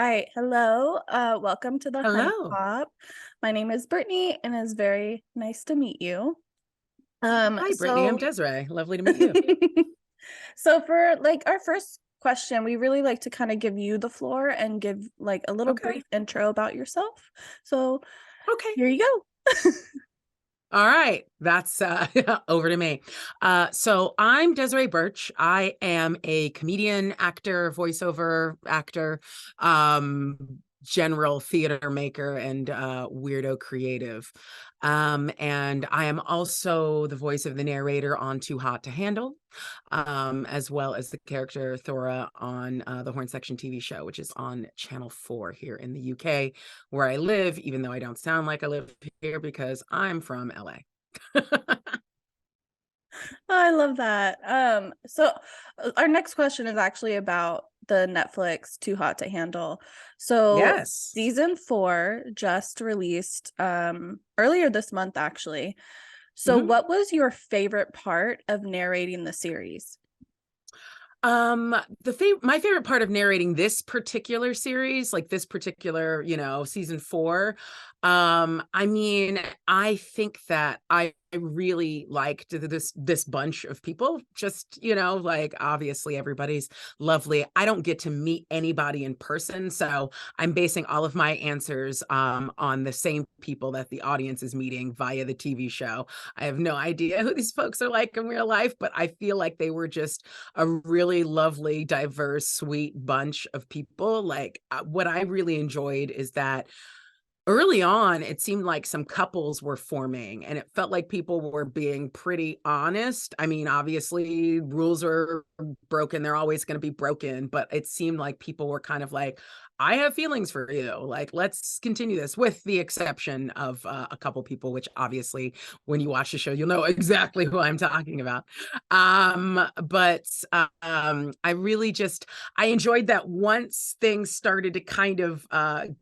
right. Hello. Welcome to the Honey Hello. Pop. My name is Brittany and it's very nice to meet you. Um, Hi, Brittany. I'm so Desiree. Lovely to meet you. so for like our first question, we really like to kind of give you the floor and give like a little Okay. brief intro about yourself. So Okay. here you go. All right. That's over to me. So I'm Desiree Burch. I am a comedian, actor, voiceover actor, general theater maker, and weirdo creative. And I am also the voice of the narrator on Too Hot to Handle, as well as the character Thora on the Horne Section TV show, which is on Channel 4 here in the UK, where I live, even though I don't sound like I live here because I'm from LA. I love that. So our next question is actually about the Netflix Too Hot to Handle. So Yes. season 4 just released earlier this month actually. So Mhm. what was your favorite part of narrating the series? My favorite part of narrating this particular series, like this particular, season 4, I mean, I think that I really liked this bunch of people. Just, like obviously everybody's lovely. I don't get to meet anybody in person, so I'm basing all of my answers on the same people that the audience is meeting via the TV show. I have no idea who these folks are like in real life, but I feel like they were just a really lovely, diverse, sweet bunch of people. Like, what I really enjoyed is that early on, it seemed like some couples were forming, and it felt like people were being pretty honest. I mean, obviously, rules are broken. They're always going to be broken, but it seemed like people were kind of like, I have feelings for you. Like, let's continue this, with the exception of a couple people, which obviously, when you watch the show, you'll know exactly who I'm talking about. But I really just, I enjoyed that once things started to kind of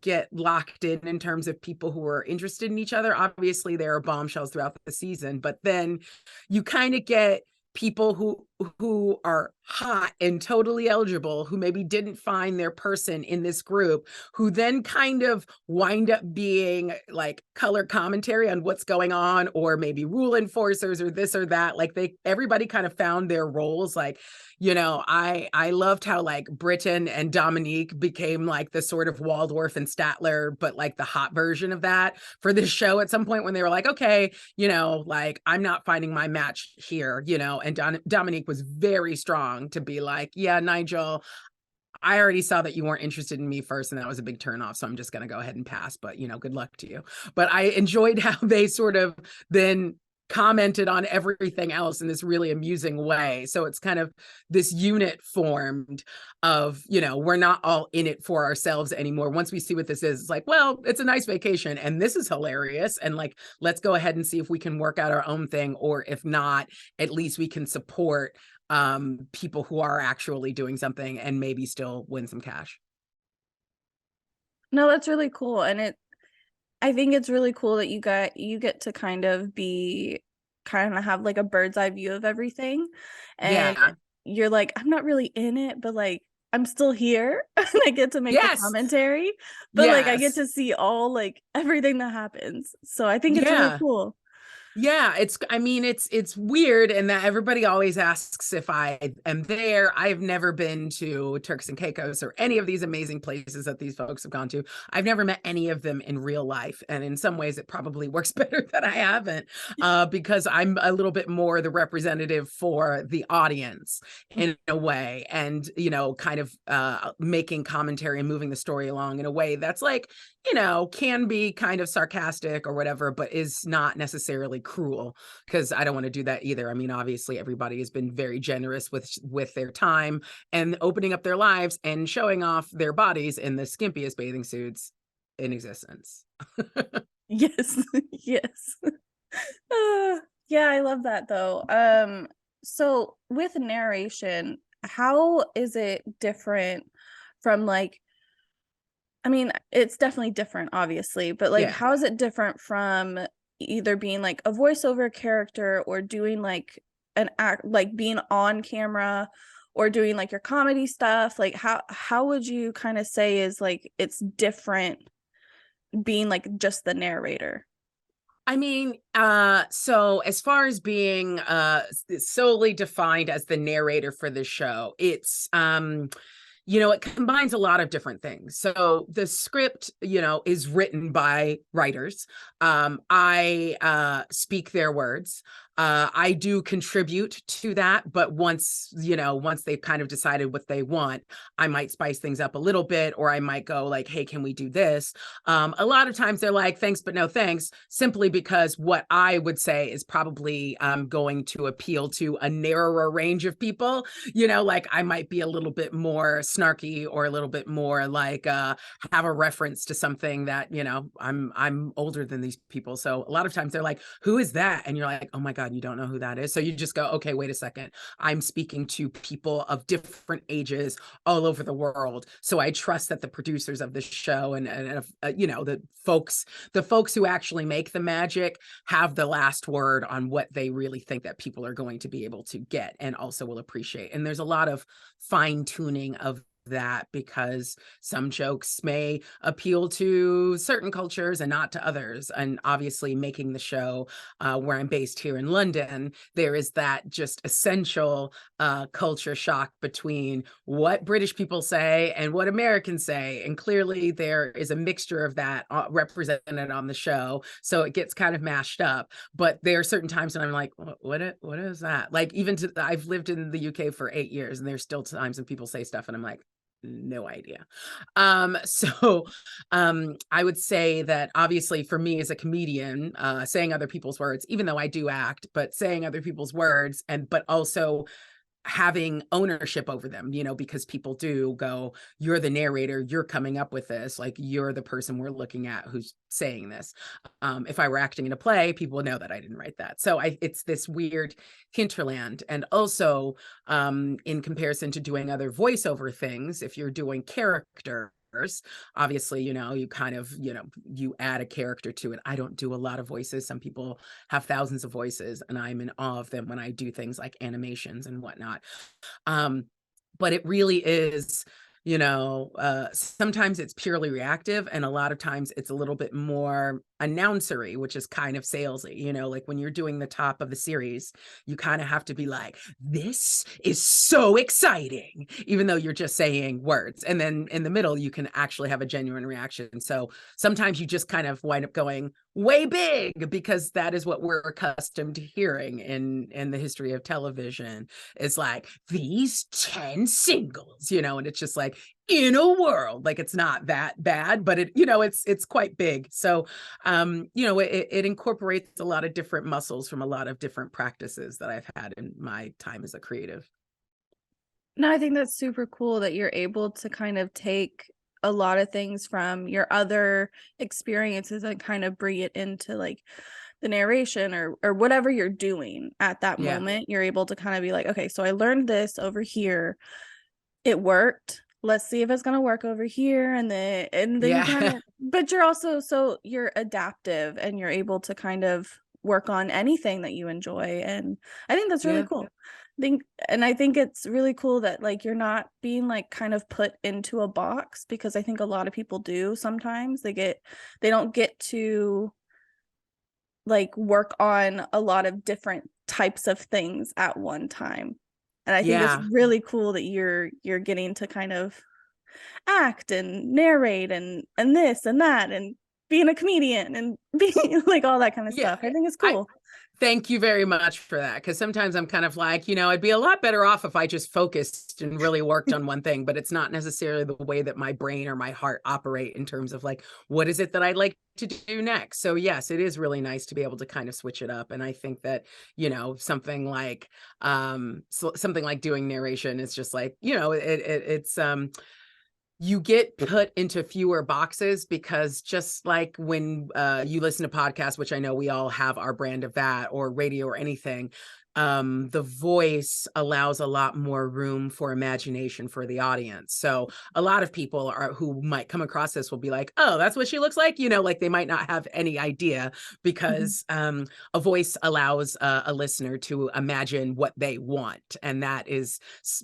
get locked in terms of people who were interested in each other. Obviously, there are bombshells throughout the season, but then you kind of get people who are hot and totally eligible, who maybe didn't find their person in this group, who then kind of wind up being like color commentary on what's going on, or maybe rule enforcers or this or that. Like, everybody kind of found their roles. Like, I loved how like Britton and Dominique became like the sort of Waldorf and Statler, but like the hot version of that for this show at some point, when they were like, okay, like, I'm not finding my match here, and Dominique was very strong to be like, yeah, Nigel, I already saw that you weren't interested in me first, and that was a big turnoff. So I'm just going to go ahead and pass, but good luck to you. But I enjoyed how they sort of then commented on everything else in this really amusing way. So it's kind of this unit formed of, we're not all in it for ourselves anymore. Once we see what this is, it's like, well, it's a nice vacation and this is hilarious. And like, let's go ahead and see if we can work out our own thing, or if not, at least we can support people who are actually doing something and maybe still win some cash. No, that's really cool. And I think it's really cool that you get to kind of have like a bird's eye view of everything. And Yeah. you're like, I'm not really in it, but like I'm still here and I get to make the Yes. commentary, but like I get Yes. to see all like everything that happens. So I think it's really Yeah. cool. Yeah, I mean, it's weird, and that everybody always asks if I am there. I've never been to Turks and Caicos or any of these amazing places that these folks have gone to. I've never met any of them in real life, and in some ways it probably works better that I haven't, because I'm a little bit more the representative for the audience in a way, and kind of making commentary and moving the story along in a way that's like, can be kind of sarcastic or whatever, but is not necessarily cruel, because I don't want to do that either. I mean, obviously everybody has been very generous with their time and opening up their lives and showing off their bodies in the skimpiest bathing suits in existence. Yes. Yes. Uh, yeah, I love that though. So with narration, how is it different from like, I mean, it's definitely different, obviously, but like, Yeah. how is it different from either being like a voiceover character or doing like an act, like being on camera or doing like your comedy stuff, like how would you kind of say is like it's different being like just the narrator? I mean, so as far as being solely defined as the narrator for the show, it's it combines a lot of different things. So the script, is written by writers. I speak their words. I do contribute to that, but once they've kind of decided what they want, I might spice things up a little bit, or I might go like, hey, can we do this? A lot of times they're like, thanks, but no thanks, simply because what I would say is probably going to appeal to a narrower range of people. Like I might be a little bit more snarky, or a little bit more like have a reference to something that, I'm older than these people. So a lot of times they're like, who is that? And you're like, oh my God, you don't know who that is. So you just go, okay, wait a second. I'm speaking to people of different ages all over the world. So I trust that the producers of the show and the folks who actually make the magic have the last word on what they really think that people are going to be able to get and also will appreciate. And there's a lot of fine tuning of that, because some jokes may appeal to certain cultures and not to others. And obviously making the show where I'm based here in London, there is that just essential culture shock between what British people say and what Americans say. And clearly there is a mixture of that represented on the show. So it gets kind of mashed up. But there are certain times when I'm like, what is that? Like I've lived in the UK for 8 years, and there's still times when people say stuff and I'm like, no idea. I would say that obviously for me as a comedian, saying other people's words, even though I do act, but saying other people's words, but also having ownership over them, because people do go, you're the narrator, you're coming up with this, like you're the person we're looking at who's saying this. If I were acting in a play, people would know that I didn't write that. So it's this weird hinterland. And also in comparison to doing other voiceover things, if you're doing character, obviously, you kind of, you add a character to it. I don't do a lot of voices. Some people have thousands of voices, and I'm in awe of them when I do things like animations and whatnot. But it really is, sometimes it's purely reactive, and a lot of times it's a little bit more announcery, which is kind of salesy. Like when you're doing the top of the series, you kind of have to be like, this is so exciting, even though you're just saying words. And then in the middle, you can actually have a genuine reaction. So sometimes you just kind of wind up going way big, because that is what we're accustomed to hearing in the history of television. It's like these 10 singles, and it's just like, in a world, like it's not that bad, but it's quite big. So it incorporates a lot of different muscles from a lot of different practices that I've had in my time as a creative. No, I think that's super cool that you're able to kind of take a lot of things from your other experiences and kind of bring it into like the narration or whatever you're doing at that moment. You're able to kind of be like, okay, so I learned this over here. It worked. Let's see if it's gonna work over here. And then you kind of, but you're also, so you're adaptive and you're able to kind of work on anything that you enjoy. And I think that's really cool. I think it's really cool that like you're not being like kind of put into a box, because I think a lot of people do sometimes. They don't get to like work on a lot of different types of things at one time. And I think it's really cool that you're getting to kind of act and narrate and this and that and being a comedian and being like all that kind of stuff. I think it's cool. Thank you very much for that. Because sometimes I'm kind of like, I'd be a lot better off if I just focused and really worked on one thing, but it's not necessarily the way that my brain or my heart operate in terms of like, what is it that I'd like to do next? So yes, it is really nice to be able to kind of switch it up. And I think that, something like doing narration is just like, it's you get put into fewer boxes, because just like when you listen to podcasts, which I know we all have our brand of that, or radio or anything, the voice allows a lot more room for imagination for the audience. So a lot of people are who might come across this will be like, oh, that's what she looks like, like they might not have any idea, Mhm. because a voice allows a listener to imagine what they want, and that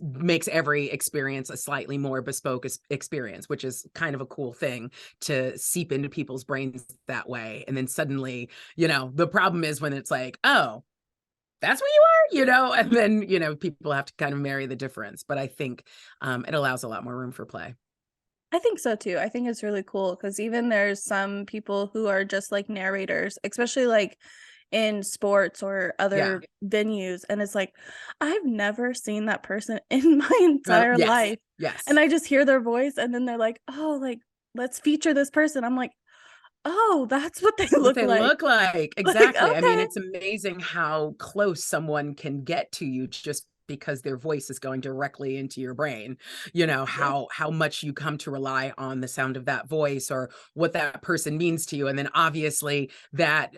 makes every experience a slightly more bespoke experience, which is kind of a cool thing to seep into people's brains that way. And then suddenly, the problem is when it's like, oh, that's what you are, and then, people have to kind of marry the difference. But I think it allows a lot more room for play. I think so too. I think it's really cool because even there's some people who are just like narrators, especially like in sports or Yeah. other venues. And it's like, I've never seen that person in my entire Yes. life. And Yes. I just hear their voice and then they're like, oh, like, let's feature this person. I'm like, oh, that's what they What look they like. look like. Like, Exactly. I mean, okay. it's amazing how close someone can get to you just because their voice is going directly into your brain. Yeah. How much you come to rely on the sound of that voice or what that person means to you. And then obviously that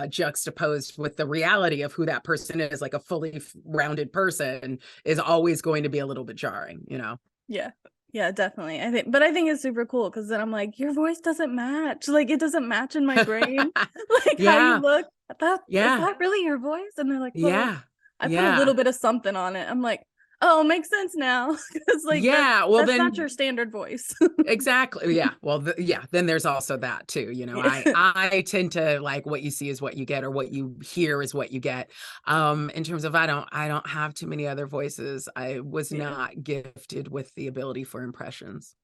juxtaposed with the reality of who that person is, like a fully rounded person, is always going to be a little bit jarring. Yeah. Yeah, definitely. I think it's super cool because then I'm like, your voice doesn't match. Like it doesn't match in my brain. Like how you Yeah. look. Is Yeah. that really your voice? And they're like, well, Yeah. I put a Yeah. little bit of something on it. I'm like, oh, makes sense now. Because like Yeah. Well, that's not then your standard voice. exactly. Yeah. Well, yeah. Then there's also that too. I Yeah. I tend to like what you see is what you get, or what you hear is what you get. In terms of I don't have too many other voices. I was Yeah. not gifted with the ability for impressions.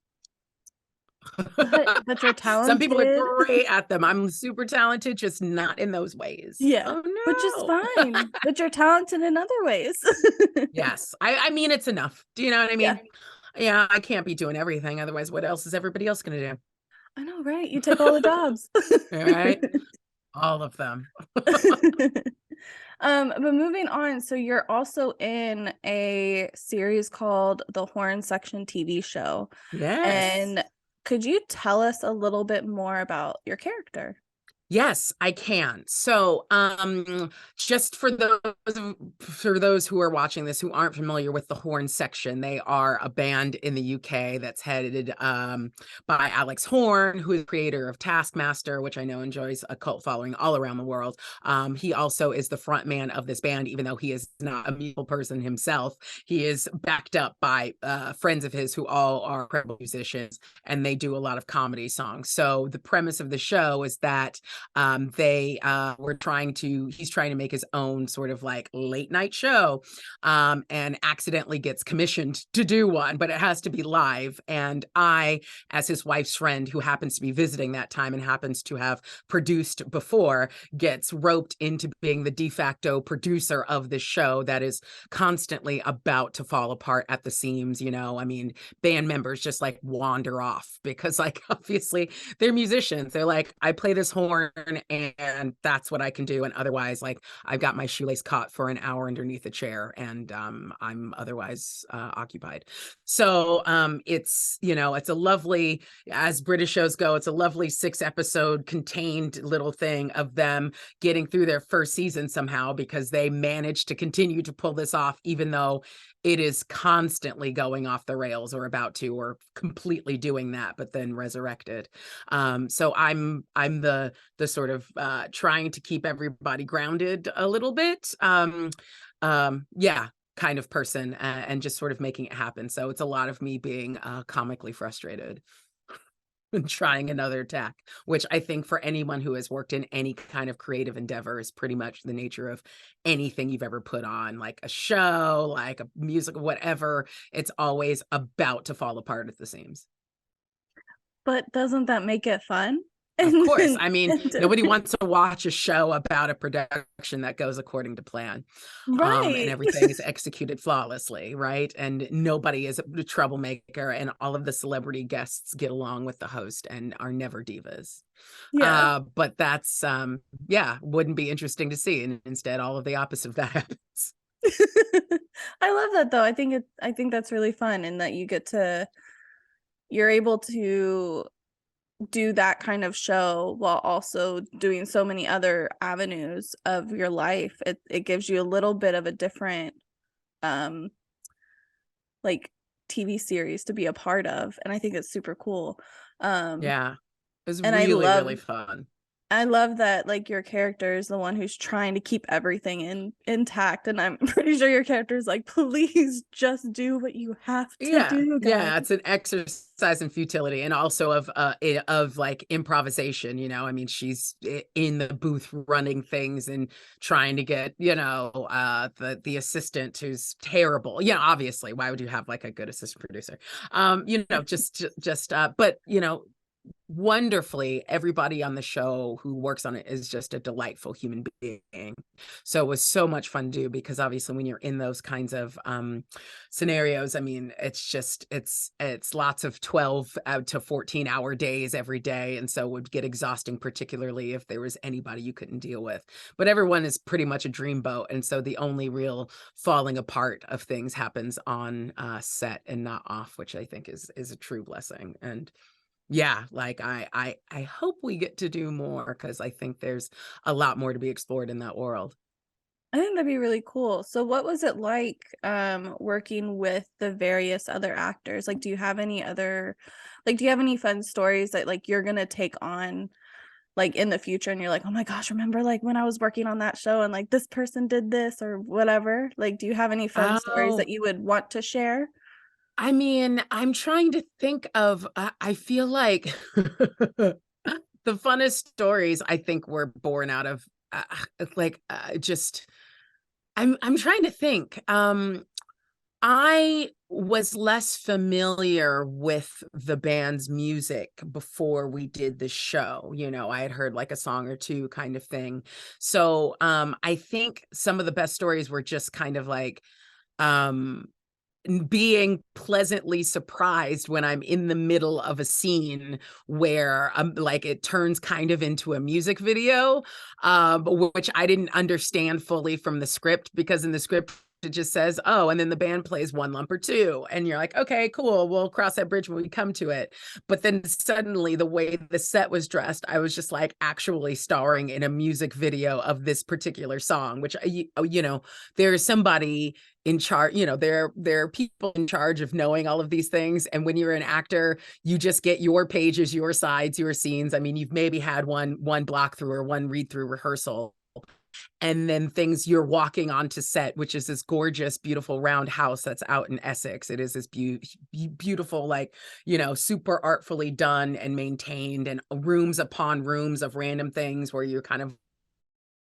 But you're Some people are talented. great at them. I'm super talented, just not in those ways. Yeah. Oh Which is no. fine. But you're talented in other ways. Yes. I mean it's enough. Do you know what I Yeah. mean? Yeah, I can't be doing everything. Otherwise, what else is everybody else gonna I know, right? You take all the do? jobs. All right. All of them. But moving on, so you're also in a series called the Horne Section TV show. Yes. And could you tell us a little bit more about your character? Yes, I can. So, just for those who are watching this who aren't familiar with the Horn Section, they are a band in the UK that's headed by Alex Horne, who is the creator of Taskmaster, which I know enjoys a cult following all around the world. He also is the front man of this band, even though he is not a musical person himself. He is backed up by friends of his who all are incredible musicians, and they do a lot of comedy songs. So the premise of the show is that they he's trying to make his own sort of like late night show, and accidentally gets commissioned to do one, but it has to be live. And I, as his wife's friend who happens to be visiting that time and happens to have produced before, gets roped into being the de facto producer of this show that is constantly about to fall apart at the seams. I mean, band members just like wander off because, like, obviously they're musicians. They're like, I play this horn and that's what I can do. And otherwise, like, I've got my shoelace caught for an hour underneath a chair, and I'm otherwise occupied. So it's a lovely, as British shows go, it's a lovely 6 episode contained little thing of them getting through their first season somehow, because they managed to continue to pull this off, even though it is constantly going off the rails, or about to, or completely doing that, but then resurrected. So I'm the sort of trying to keep everybody grounded a little bit. Yeah, kind of person, and just sort of making it happen. So it's a lot of me being comically frustrated and trying another tack, which I think for anyone who has worked in any kind of creative endeavor is pretty much the nature of anything you've ever put on, like a show, like a musical, whatever. It's always about to fall apart at the seams. But doesn't that make it fun? Of And course. then I mean, nobody wants to watch a show about a production that goes according to plan, and right. everything is executed flawlessly, right? And nobody is a troublemaker, and all of the celebrity guests get along with the host and are never divas. Yeah. But that's yeah, wouldn't be interesting to see. And instead, all of the opposite of that happens. I love that though. I think that's really fun and that you're able to do that kind of show while also doing so many other avenues of your life. It gives you a little bit of a different um like TV series to be a part of, and I think it's super cool. Yeah. It was And really, really fun. I love that like your character is the one who's trying to keep everything intact, and I'm pretty sure your character is like, please just do what you have to Yeah, do, guys. yeah, it's an exercise in futility and also of like improvisation, you know. I mean, she's in the booth running things and trying to get, you know, the assistant who's terrible. Yeah, obviously, why would you have like a good assistant producer? You know, just but you know, wonderfully, everybody on the show who works on it is just a delightful human being. So it was so much fun to do, because obviously when you're in those kinds of scenarios, I mean, it's just it's lots of 12 out to 14-hour days every day, and so it would get exhausting, particularly if there was anybody you couldn't deal with. But everyone is pretty much a dreamboat, and so the only real falling apart of things happens on set and not off, which I think is a true blessing. And yeah, like I hope we get to do more, because I think there's a lot more to be explored in that world. I think that'd be really cool. So what was it like working with the various other actors? Like, do you have any other, like, do you have any fun stories that like you're gonna take on like in the future, and you're like, oh my gosh, remember like when I was working on that show and like this person did this or whatever? Like, do you have any fun stories Oh, that you would want to share? I mean, I'm trying to think of I feel like the funnest stories I think were born out of just I'm trying to think. I was less familiar with the band's music before we did the show. You know, I had heard like a song or two kind of thing. So I think some of the best stories were just kind of like um being pleasantly surprised when I'm in the middle of a scene where like it turns kind of into a music video, which I didn't understand fully from the script, because in the script it just says, oh, and then the band plays One Lump or Two. And you're like, okay, cool. We'll cross that bridge when we come to it. But then suddenly the way the set was dressed, I was just like actually starring in a music video of this particular song, which, you know, there's somebody in charge, you know, there are people in charge of knowing all of these things. And when you're an actor, you just get your pages, your sides, your scenes. I mean, you've maybe had one block through or one read through rehearsal, and then things you're walking onto set, which is this gorgeous, beautiful round house that's out in Essex. It is this beautiful, like, you know, super artfully done and maintained, and rooms upon rooms of random things where you're kind of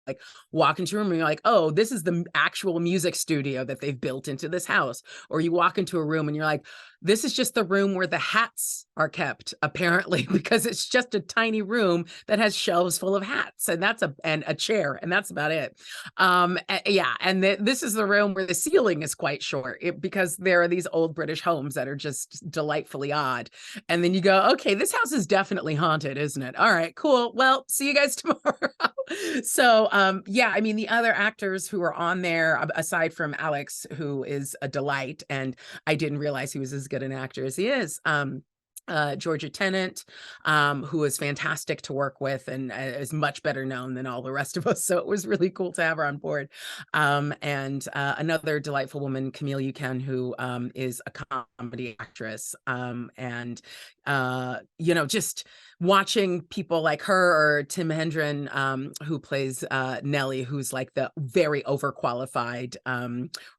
like walk into a room and you're like, oh, this is the actual music studio that they've built into this house. Or you walk into a room and you're like, this is just the room where the hats are kept, apparently, because it's just a tiny room that has shelves full of hats, and a chair, and that's about it. Yeah, and this is the room where the ceiling is quite short, because there are these old British homes that are just delightfully odd. And then you go, okay, this house is definitely haunted, isn't it? All right, cool. Well, see you guys tomorrow. So, yeah, I mean, the other actors who are on there, aside from Alex, who is a delight, and I didn't realize he was as good an actor as he is. Georgia Tennant, who is fantastic to work with and is much better known than all the rest of us. So it was really cool to have her on board. And another delightful woman, Camille Yuken, who is a comedy actress. And, you know, just watching people like her, or Tim Hendren, who plays Nellie, who's like the very overqualified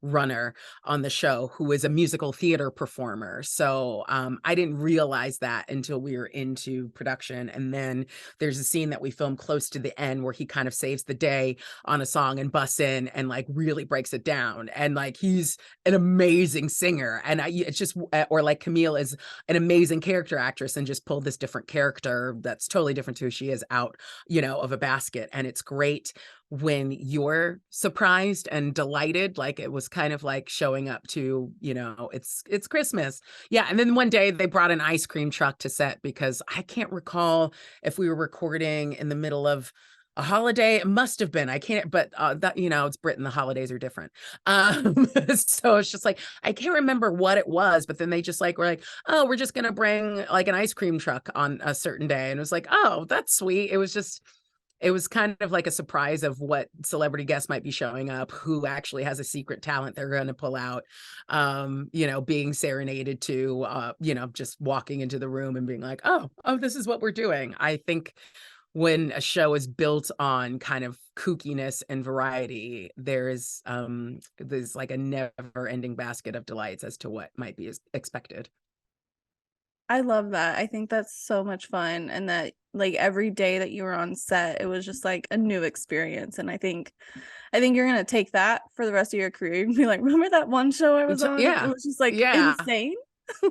runner on the show, who is a musical theater performer. So I didn't realize that until we were into production. And then there's a scene that we filmed close to the end where he kind of saves the day on a song and busts in and like really breaks it down. And like he's an amazing singer. And it's just, or like Camille is an amazing character actress and just pulled this different character that's totally different to who she is out, you know, of a basket. And it's great when you're surprised and delighted, like it was kind of like showing up to, you know, it's Christmas. Yeah. And then one day they brought an ice cream truck to set, because I can't recall if we were recording in the middle of A holiday, it must have been. I can't, but that, you know, it's Britain, the holidays are different. So it's just like I can't remember what it was, but then they just like were like, oh, we're just gonna bring like an ice cream truck on a certain day. And it was like, oh, that's sweet. It was kind of like a surprise of what celebrity guests might be showing up, who actually has a secret talent they're going to pull out, you know, being serenaded to, you know, just walking into the room and being like, oh, this is what we're doing. I think when a show is built on kind of kookiness and variety, there's like a never ending basket of delights as to what might be expected. I love that. I think that's so much fun, and that like every day that you were on set, it was just like a new experience. And I think you're gonna take that for the rest of your career and be like, remember that one show I was on? It Yeah. was just like Yeah. insane.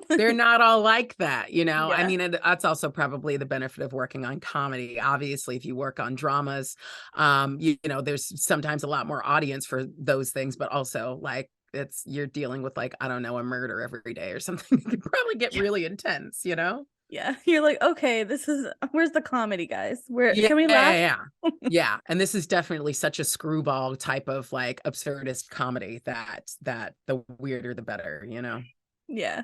They're not all like that, you know? I Yeah. mean, and that's also probably the benefit of working on comedy. Obviously, if you work on dramas, you know, there's sometimes a lot more audience for those things, but also like you're dealing with like, I don't know, a murder every day or something. It could probably get Yeah. really intense, you know? Yeah. You're like, okay, where's the comedy, guys? Where Yeah, can we yeah, laugh? yeah. Yeah, and this is definitely such a screwball type of like absurdist comedy that the weirder the better, you know? Yeah.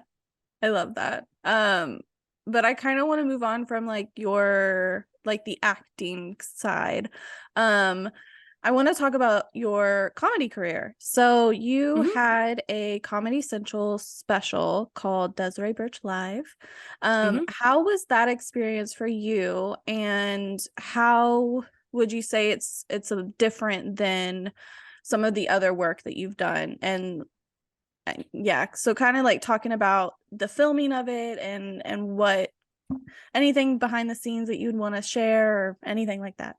I love that. But I kind of want to move on from like your like the acting side. Um, I want to talk about your comedy career. So you Mhm, had a Comedy Central special called Desiree Burch Live. mhm. How was that experience for you? And how would you say it's a different than some of the other work that you've done? And yeah, so kind of like talking about the filming of it, and what anything behind the scenes that you'd want to share or anything like that.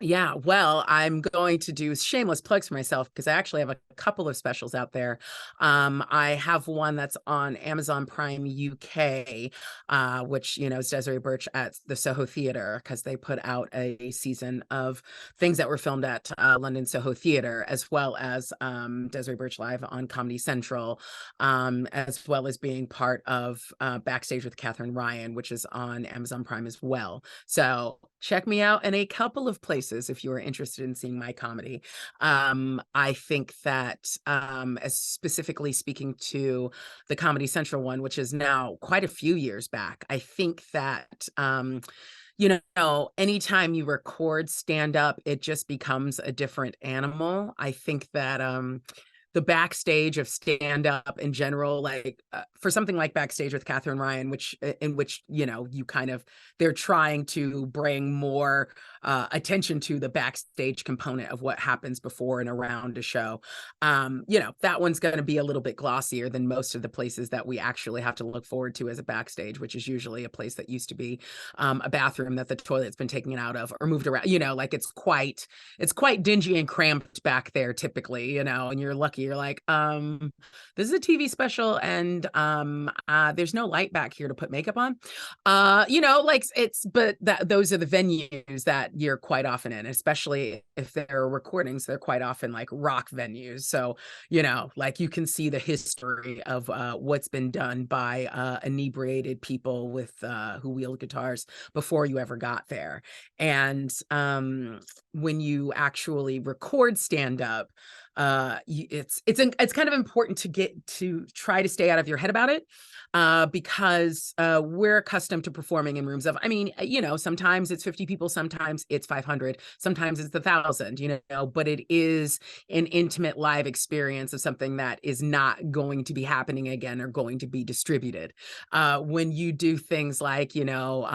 Yeah, well, I'm going to do shameless plugs for myself because I actually have a couple of specials out there. I have one that's on Amazon Prime UK, which, you know, is Desiree Burch at the Soho Theatre, because they put out a season of things that were filmed at London Soho Theatre, as well as Desiree Burch Live on Comedy Central, as well as being part of Backstage with Catherine Ryan, which is on Amazon Prime as well. So check me out in a couple of places if you are interested in seeing my comedy. I think that, as specifically speaking to the Comedy Central one, which is now quite a few years back, I think that, you know, anytime you record stand up, it just becomes a different animal. I think that, the backstage of stand up in general, like for something like Backstage with Catherine Ryan, which in which, you know, you kind of, they're trying to bring more attention to the backstage component of what happens before and around a show. You know, that one's going to be a little bit glossier than most of the places that we actually have to look forward to as a backstage, which is usually a place that used to be a bathroom that the toilet's been taken out of or moved around. You know, like it's quite dingy and cramped back there typically, you know, and you're lucky you're like, this is a TV special and there's no light back here to put makeup on. You know, like but those are the venues that you're quite often in, especially if they're recordings, they're quite often like rock venues. So, you know, like you can see the history of what's been done by inebriated people with who wield guitars before you ever got there. And when you actually record stand up, it's kind of important to get to try to stay out of your head about it, because we're accustomed to performing in rooms of, I mean, you know, sometimes it's 50 people, sometimes it's 500, sometimes it's 1,000, you know, but it is an intimate live experience of something that is not going to be happening again or going to be distributed. When you do things like, you know,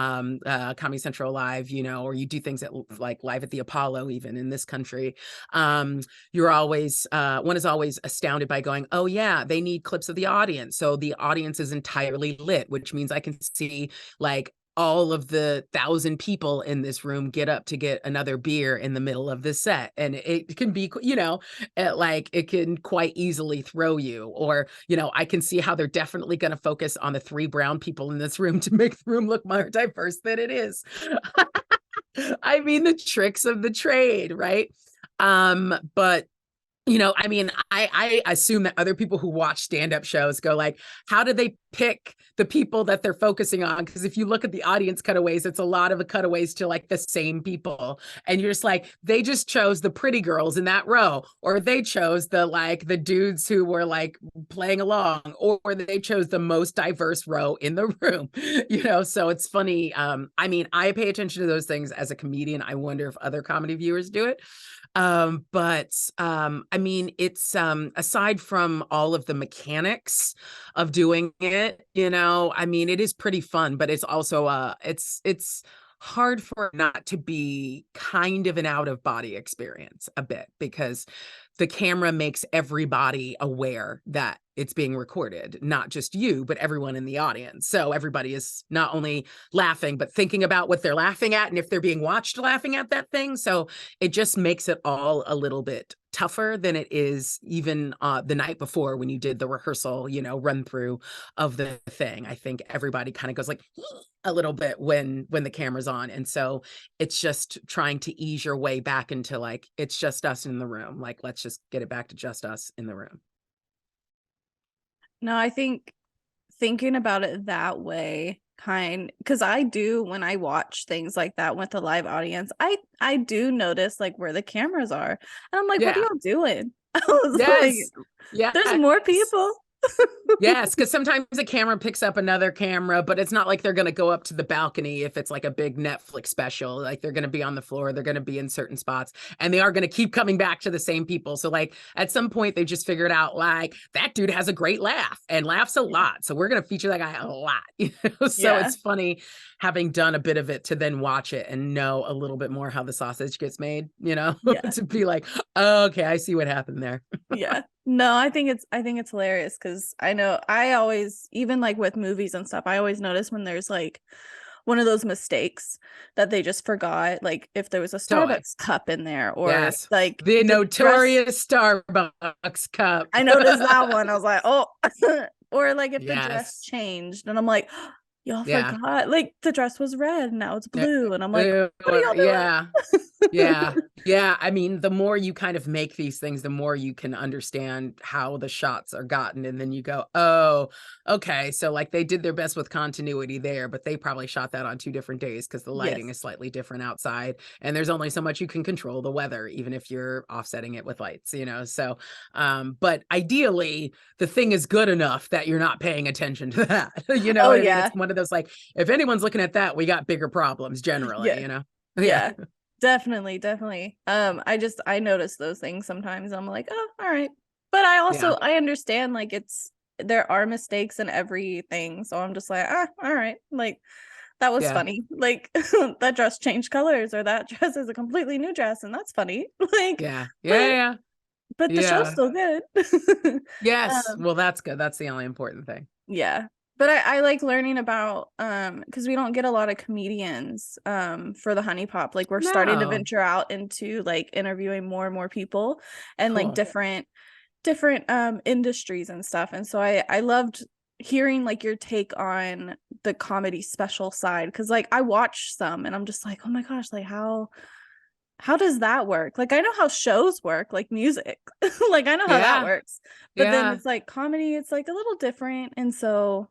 Comedy Central Live, you know, or you do things at like Live at the Apollo, even in this country, you're always one is always astounded by going, oh yeah, they need clips of the audience, so the audience is entirely lit, which means I can see like all of the 1,000 people in this room get up to get another beer in the middle of the set, and it can be, you know, like it can quite easily throw you. Or, you know, I can see how they're definitely going to focus on the 3 brown people in this room to make the room look more diverse than it is. I mean, the tricks of the trade, right? But You know, I mean, I assume that other people who watch stand-up shows go like, how do they pick the people that they're focusing on? Because if you look at the audience cutaways, it's a lot of the cutaways to like the same people. And you're just like, they just chose the pretty girls in that row, or they chose the dudes who were like playing along, or they chose the most diverse row in the room. You know, so it's funny. I mean, I pay attention to those things as a comedian. I wonder if other comedy viewers do it. I mean, it's aside from all of the mechanics of doing it, you know, I mean, it is pretty fun, but it's also it's hard for it not to be kind of an out of body experience a bit, because the camera makes everybody aware that it's being recorded, not just you, but everyone in the audience. So everybody is not only laughing, but thinking about what they're laughing at and if they're being watched laughing at that thing. So it just makes it all a little bit tougher than it is even the night before when you did the rehearsal, you know, run through of the thing. I think everybody kind of goes like a little bit when the camera's on. And so it's just trying to ease your way back into like, it's just us in the room. Like, let's just get it back to just us in the room. No, I think thinking about it that way, because I do, when I watch things like that with a live audience, I do notice like where the cameras are. And I'm like, what are Yeah. y'all doing? I was like, Yes. Yes. there's more people. Yes, because sometimes a camera picks up another camera, but it's not like they're going to go up to the balcony if it's like a big Netflix special. Like they're going to be on the floor, they're going to be in certain spots, and they are going to keep coming back to the same people. So like at some point they just figured out like that dude has a great laugh and laughs a lot. So we're going to feature that guy a lot. You know? So Yeah. it's funny having done a bit of it to then watch it and know a little bit more how the sausage gets made, you know, Yeah. to be like, oh, okay, I see what happened there. Yeah. No, I think it's hilarious because I know I always, even like with movies and stuff, I always notice when there's like one of those mistakes that they just forgot, like if there was a Totally. Starbucks cup in there, or Yes. like The the dress. notorious Starbucks cup. I noticed that one. I was like, oh, or like if the dress Yes. changed and I'm like, y'all Yeah. forgot, like the dress was red and now it's Yeah. blue. And I'm like, what are y'all Yeah. Yeah. doing? Yeah. I mean, the more you kind of make these things, the more you can understand how the shots are gotten. And then you go, oh, okay. So, like, they did their best with continuity there, but they probably shot that on 2 different days because the lighting Yes. is slightly different outside. And there's only so much you can control the weather, even if you're offsetting it with lights, you know? So, but ideally, the thing is good enough that you're not paying attention to that. You know Oh, what I mean? It's yeah. one of those, like, if anyone's looking at that, we got bigger problems generally, Yeah. you know? Yeah. Yeah. Definitely, definitely. I notice those things sometimes. I'm like, oh, all right. But I Yeah. also I understand like there are mistakes in everything. So I'm just like, ah, all right. Like that was Yeah. funny. Like that dress changed colors, or that dress is a completely new dress, and that's funny. Like, Yeah. but Yeah. but the show's Yeah. still good. Yes. um, Well, that's good. That's the only important thing. yeah. But I like learning about because we don't get a lot of comedians for the Honey Pop. Like we're starting to No. venture out into like interviewing more and more people and like Cool. different industries and stuff. And so I loved hearing like your take on the comedy special side, because like I watched some and I'm just like, oh my gosh, like how does that work? Like I know how shows work, like music. Like I know how that Yeah. works. But then Yeah. it's like comedy, it's like a little different. And so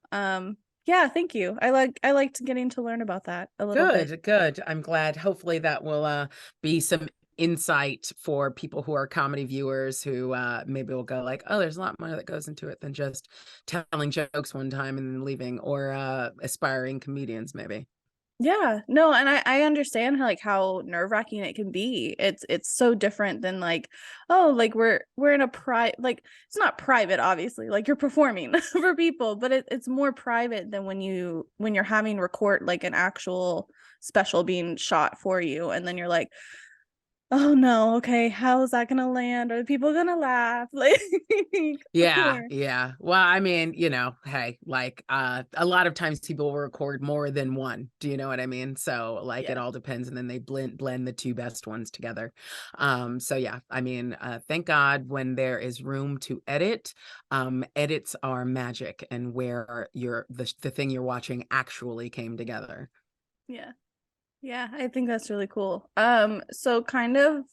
yeah, thank you. I liked getting to learn about that a little bit. Good. Good. I'm glad. Hopefully that will be some insight for people who are comedy viewers who maybe will go like, oh, there's a lot more that goes into it than just telling jokes one time and then leaving, or aspiring comedians maybe. Yeah, no, and I understand how nerve-wracking it can be. It's so different than like, oh, like we're in a like it's not private, obviously, like you're performing for people, but it's more private than when you're having record like an actual special being shot for you, and then you're like, oh no, okay, how is that gonna land? Are people gonna laugh? Like, Yeah, or yeah. Well, I mean, you know, hey, like a lot of times people will record more than one. Do you know what I mean? So like it yeah, all depends, and then they blend the two best ones together. So yeah, I mean, thank God when there is room to edit, edits are magic and where the thing you're watching actually came together. yeah, yeah. I think that's really cool. So kind of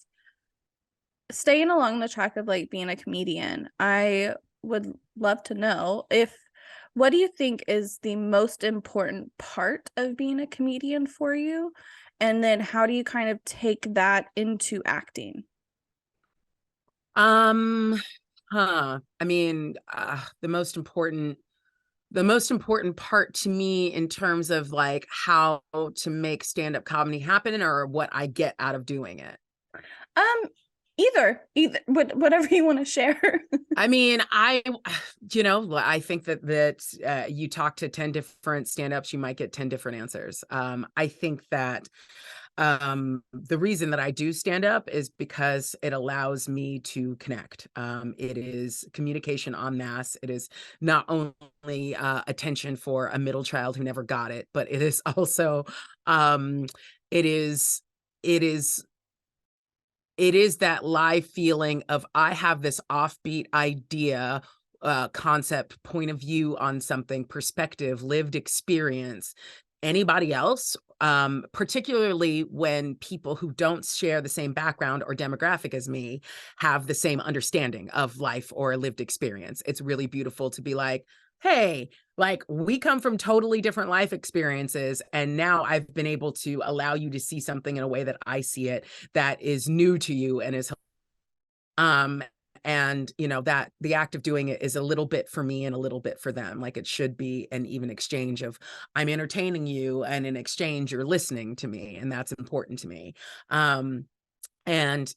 staying along the track of like being a comedian, I would love to know if what do you think is the most important part of being a comedian for you? And then how do you kind of take that into acting? Um, I mean, the most important part to me in terms of like how to make stand-up comedy happen, or what I get out of doing it. Um, either, whatever you want to share. I mean, I think that you talk to 10 different stand-ups, you might get 10 different answers. I think that the reason that I do stand up is because it allows me to connect. It is communication en masse. It is not only attention for a middle child who never got it, but it is also um, it is it is it is that live feeling of I have this offbeat idea, concept, point of view on something, perspective, lived experience. Anybody else, particularly when people who don't share the same background or demographic as me have the same understanding of life or lived experience. It's really beautiful to be like, hey, like we come from totally different life experiences. And now I've been able to allow you to see something in a way that I see it that is new to you and is um and that the act of doing it is a little bit for me and a little bit for them. Like it should be an even exchange of I'm entertaining you, and in exchange you're listening to me, and that's important to me. And,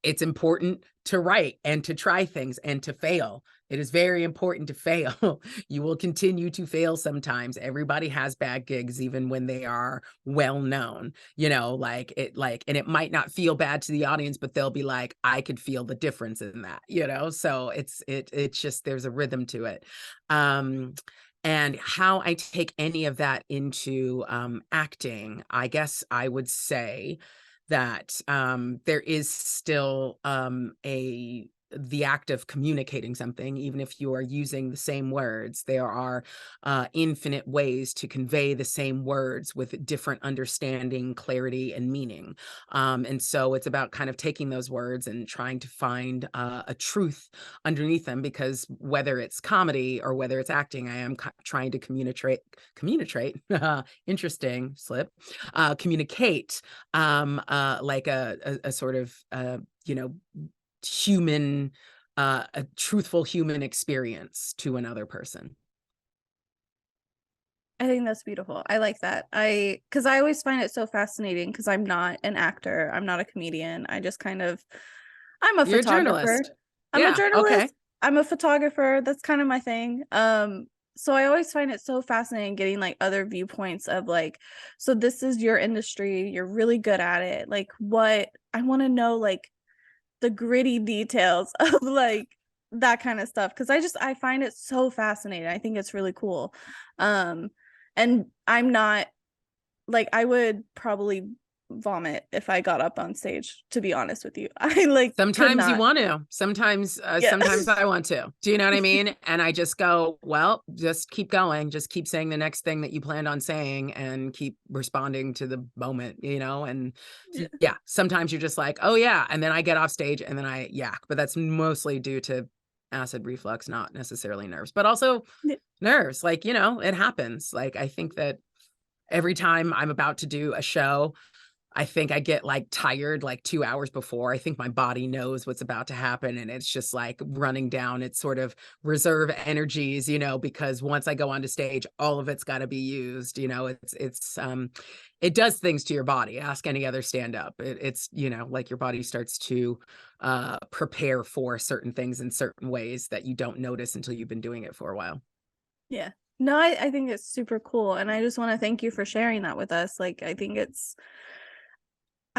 it's important to write and to try things and to fail. It is very important to fail. You will continue to fail sometimes. Everybody has bad gigs, even when they are well known, and it might not feel bad to the audience, but they'll be like, I could feel the difference in that. So it's just, there's a rhythm to it. And how I take any of that into acting, I guess I would say that there is still the act of communicating something. Even if you are using the same words, there are infinite ways to convey the same words with different understanding, clarity, and meaning. And so it's about kind of taking those words and trying to find a truth underneath them, because whether it's comedy or whether it's acting, I am trying to communicate interesting slip, communicate like a sort of human, a truthful human experience to another person. I think that's beautiful. I like that. Because I always find it so fascinating because I'm not an actor. I'm not a comedian. I just kind of, I'm a You're a photographer. journalist. I'm a Yeah. Okay. journalist. I'm a photographer. That's kind of my thing. So I always find it so fascinating getting like other viewpoints of like, so this is your industry. You're really good at it. Like what I want to know, like the gritty details of like that kind of stuff. Cause I find it so fascinating. I think it's really cool. Um, and I'm not like I would probably vomit if I got up on stage, to be honest with you. I like could Sometimes you not. want to, Yeah. sometimes I want to, do you know what I mean? And I just go, well, just keep going, just keep saying the next thing that you planned on saying and keep responding to the moment, and Yeah. yeah, sometimes you're just like, oh yeah. And then I get off stage and then I yak, but that's mostly due to acid reflux, not necessarily nerves, but also Yeah. nerves. Like, it happens. Like, I think that every time I'm about to do a show, I think I get like tired like 2 hours before. I think my body knows what's about to happen, and it's just like running down its sort of reserve energies, because once I go onto stage, all of it's got to be used. It does things to your body. Ask any other stand up. It's like your body starts to prepare for certain things in certain ways that you don't notice until you've been doing it for a while. Yeah. No, I think it's super cool. And I just want to thank you for sharing that with us. Like I think it's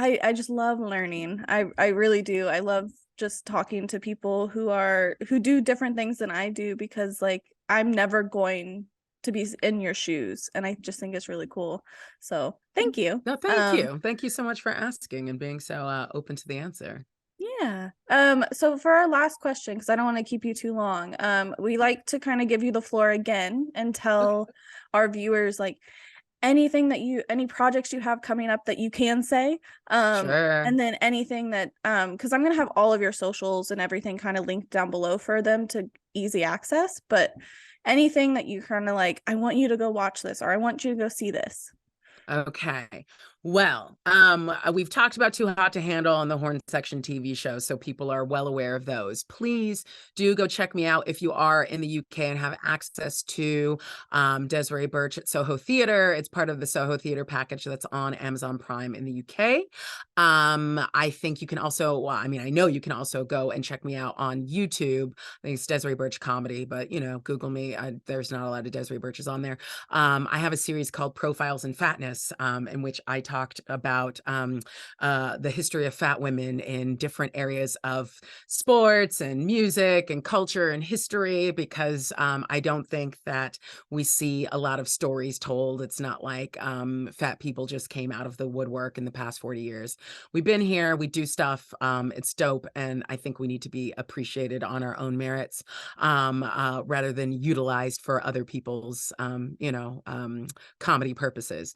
I just love learning. I really do. I love just talking to people who do different things than I do because like I'm never going to be in your shoes and I just think it's really cool. So, thank you. No, thank you. Thank you so much for asking and being so open to the answer. Yeah. So for our last question, because I don't want to keep you too long, we like to kind of give you the floor again and Okay. tell our viewers like anything that any projects you have coming up that you can say. Sure. And then anything that, because I'm gonna have all of your socials and everything kind of linked down below for them to easy access, but anything that you kind of like, I want you to go watch this, or I want you to go see this. Okay. Well, we've talked about Too Hot to Handle on the Horn Section TV show, so people are well aware of those. Please do go check me out if you are in the UK and have access to Desiree Burch at Soho Theatre. It's part of the Soho Theatre package that's on Amazon Prime in the UK. I think you can also, well, I mean, I know you can also go and check me out on YouTube. I think it's Desiree Burch Comedy, but you know, Google me. There's not a lot of Desiree Burches on there. I have a series called Profiles in Fatness, in which I talked about the history of fat women in different areas of sports and music and culture and history, because I don't think that we see a lot of stories told. It's not like fat people just came out of the woodwork in the past 40 years. We've been here, we do stuff. It's dope. And I think we need to be appreciated on our own merits, rather than utilized for other people's, comedy purposes.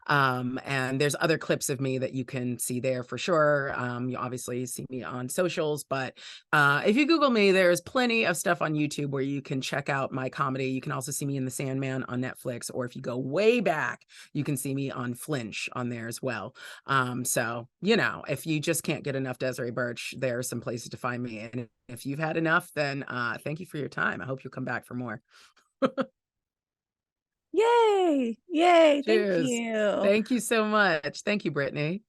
And there's other clips of me that you can see there for sure. You obviously see me on socials, but if you Google me, there's plenty of stuff on YouTube where you can check out my comedy. You can also see me in The Sandman on Netflix, or if you go way back, you can see me on Flinch on there as well. So, you know, if you just can't get enough Desiree Burch, there are some places to find me. And if you've had enough, then thank you for your time. I hope you'll come back for more. Yay! Yay! Thank Cheers. you. Thank you so much. Thank you, Brittany.